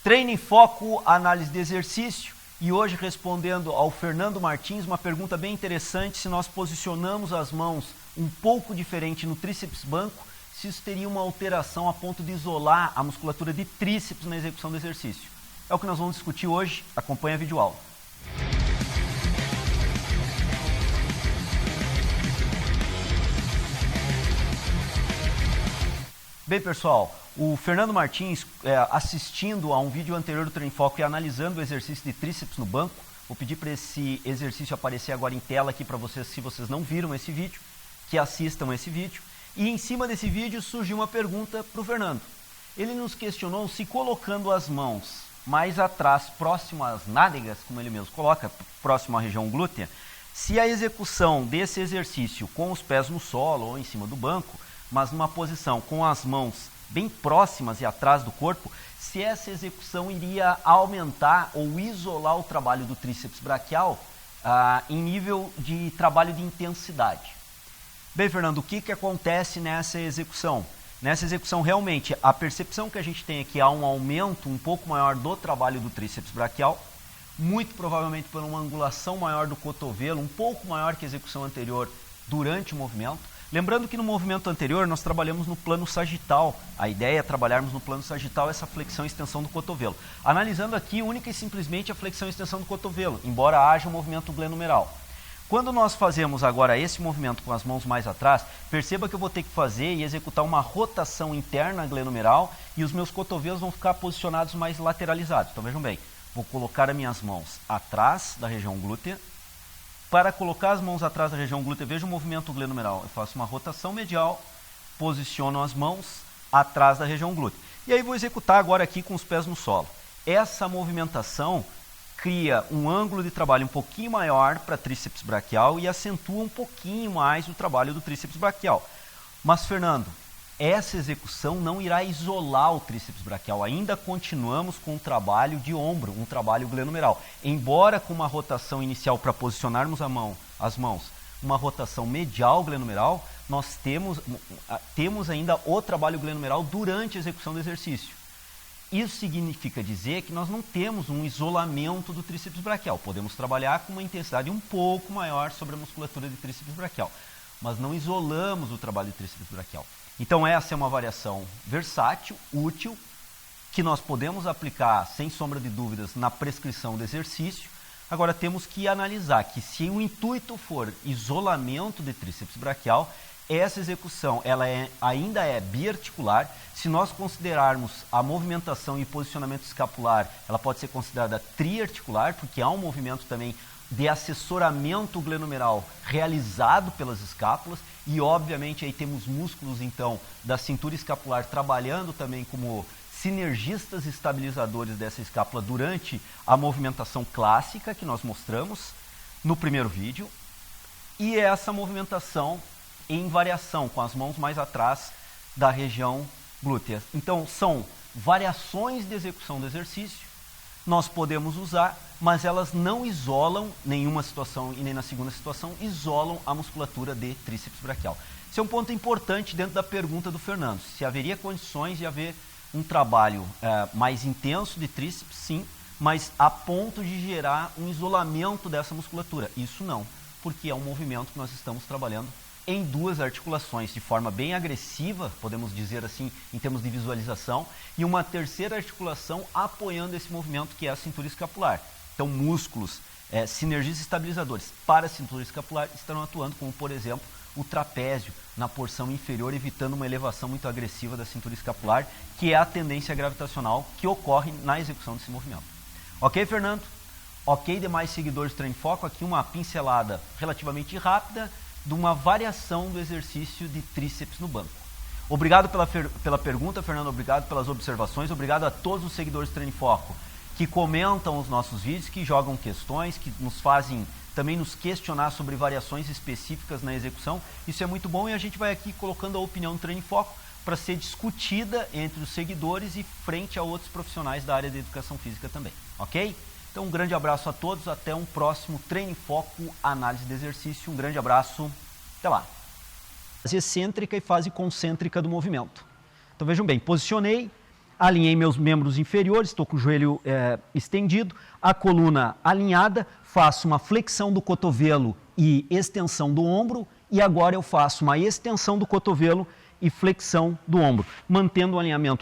Treino em Foco, análise de exercício. E hoje respondendo ao Fernando Martins, uma pergunta bem interessante, se nós posicionamos as mãos um pouco diferente no tríceps banco, se isso teria uma alteração a ponto de isolar a musculatura de tríceps na execução do exercício. É o que nós vamos discutir hoje, acompanha a videoaula. Bem, pessoal, o Fernando Martins, assistindo a um vídeo anterior do Treino em Foco e analisando o exercício de tríceps no banco, vou pedir para esse exercício aparecer agora em tela aqui para vocês, se vocês não viram esse vídeo, que assistam esse vídeo. E em cima desse vídeo surgiu uma pergunta para o Fernando. Ele nos questionou se colocando as mãos mais atrás, próximo às nádegas, como ele mesmo coloca, próximo à região glútea, se a execução desse exercício com os pés no solo ou em cima do banco, mas numa posição com as mãos bem próximas e atrás do corpo, se essa execução iria aumentar ou isolar o trabalho do tríceps braquial em nível de trabalho de intensidade. Bem, Fernando, o que acontece nessa execução? Nessa execução, realmente, a percepção que a gente tem é que há um aumento um pouco maior do trabalho do tríceps braquial, muito provavelmente por uma angulação maior do cotovelo, um pouco maior que a execução anterior durante o movimento. Lembrando que no movimento anterior nós trabalhamos no plano sagital. A ideia é trabalharmos no plano sagital essa flexão e extensão do cotovelo. Analisando aqui única e simplesmente a flexão e extensão do cotovelo, embora haja um movimento glenumeral. Quando nós fazemos agora esse movimento com as mãos mais atrás, perceba que eu vou ter que fazer e executar uma rotação interna glenumeral e os meus cotovelos vão ficar posicionados mais lateralizados. Então vejam bem, vou colocar as minhas mãos atrás da região glútea. Para colocar as mãos atrás da região glútea, veja o movimento glenumeral. Eu faço uma rotação medial, posiciono as mãos atrás da região glútea. E aí vou executar agora aqui com os pés no solo. Essa movimentação cria um ângulo de trabalho um pouquinho maior para tríceps braquial e acentua um pouquinho mais o trabalho do tríceps braquial. Mas, Fernando, essa execução não irá isolar o tríceps braquial, ainda continuamos com um trabalho de ombro, um trabalho glenumeral. Embora com uma rotação inicial para posicionarmos as mãos, uma rotação medial glenumeral, nós temos ainda o trabalho glenumeral durante a execução do exercício. Isso significa dizer que nós não temos um isolamento do tríceps braquial, podemos trabalhar com uma intensidade um pouco maior sobre a musculatura de tríceps braquial, mas não isolamos o trabalho de tríceps braquial. Então essa é uma variação versátil, útil, que nós podemos aplicar sem sombra de dúvidas na prescrição do exercício. Agora temos que analisar que se o intuito for isolamento de tríceps braquial, essa execução ainda é biarticular. Se nós considerarmos a movimentação e posicionamento escapular, ela pode ser considerada triarticular, porque há um movimento também de assessoramento glenumeral realizado pelas escápulas e obviamente aí temos músculos então da cintura escapular trabalhando também como sinergistas estabilizadores dessa escápula durante a movimentação clássica que nós mostramos no primeiro vídeo, e essa movimentação em variação com as mãos mais atrás da região glútea. Então são variações de execução do exercício, nós podemos usar, mas elas não isolam nenhuma situação e nem na segunda situação isolam a musculatura de tríceps braquial. Esse é um ponto importante dentro da pergunta do Fernando. Se haveria condições de haver um trabalho mais intenso de tríceps, sim, mas a ponto de gerar um isolamento dessa musculatura. Isso não, porque é um movimento que nós estamos trabalhando em duas articulações, de forma bem agressiva, podemos dizer assim, em termos de visualização, e uma terceira articulação apoiando esse movimento, que é a cintura escapular. Então, músculos, sinergistas estabilizadores para a cintura escapular estarão atuando, como, por exemplo, o trapézio na porção inferior, evitando uma elevação muito agressiva da cintura escapular, que é a tendência gravitacional que ocorre na execução desse movimento. Ok, Fernando? Ok, demais seguidores do Treino em Foco, aqui uma pincelada relativamente rápida de uma variação do exercício de tríceps no banco. Obrigado pela pergunta, Fernando, obrigado pelas observações, obrigado a todos os seguidores do Treino em Foco que comentam os nossos vídeos, que jogam questões, que nos fazem também nos questionar sobre variações específicas na execução. Isso é muito bom e a gente vai aqui colocando a opinião do Treino em Foco para ser discutida entre os seguidores e frente a outros profissionais da área de educação física também, ok? Então um grande abraço a todos, até um próximo Treino em Foco, análise de exercício, um grande abraço, até lá. Fase excêntrica e fase concêntrica do movimento. Então vejam bem, posicionei, alinhei meus membros inferiores, estou com o joelho estendido, a coluna alinhada, faço uma flexão do cotovelo e extensão do ombro, e agora eu faço uma extensão do cotovelo e flexão do ombro, mantendo o alinhamento